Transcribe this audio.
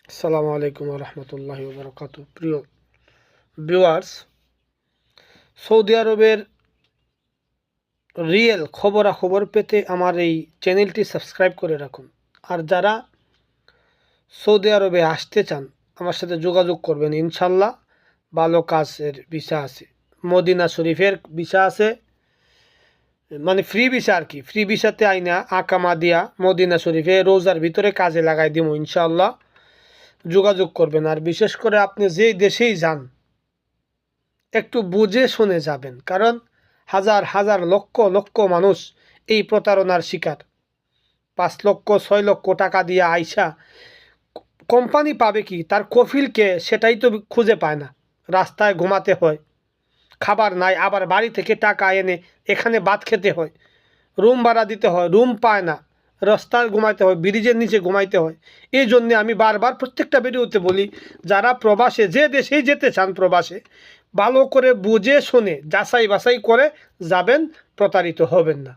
আসসালামু আলাইকুম রহমতুল্লাহি ওবরাকাতু। প্রিয় ভিউয়ার্স, সৌদি আরবের রিয়েল খবরাখবর পেতে আমার এই চ্যানেলটি সাবস্ক্রাইব করে রাখুন। আর যারা সৌদি আরবে আসতে চান আমার সাথে যোগাযোগ করবেন। ইনশাল্লাহ ভালো কাজের ভিসা আছে, মদিনা শরীফের ভিসা আছে, মানে ফ্রি ভিসা আর কি। ফ্রি ভিসাতে আইনা আকামা দিয়া মদিনা শরীফে রোজার ভিতরে কাজে লাগাই দিব ইনশাল্লাহ। যোগাযোগ করবেন। আর বিশেষ করে আপনি যেই দেশেই যান একটু বুঝে শুনে যাবেন, কারণ হাজার হাজার লক্ষ লক্ষ মানুষ এই প্রতারণার শিকার। 5 লক্ষ 6 লক্ষ টাকা দিয়ে আইসা কোম্পানি পাবে কি, তার কফিলকে সেটাই তো খুঁজে পায় না। রাস্তায় ঘুমাতে হয়, খাবার নাই, আবার বাড়ি থেকে টাকা এনে এখানে ভাত খেতে হয়, রুম ভাড়া দিতে হয়, রুম পায় না, রাস্তায় ঘুমাইতে হয়, ব্রিজের নিচে ঘুমাইতে হয়। এই জন্যে আমি বারবার প্রত্যেকটা ভিডিওতে বলি, যারা প্রবাসে যে দেশেই যেতে চান প্রবাসে ভালো করে বুঝে শুনে যাচাই বাছাই করে যাবেন, প্রতারিত হবেন না।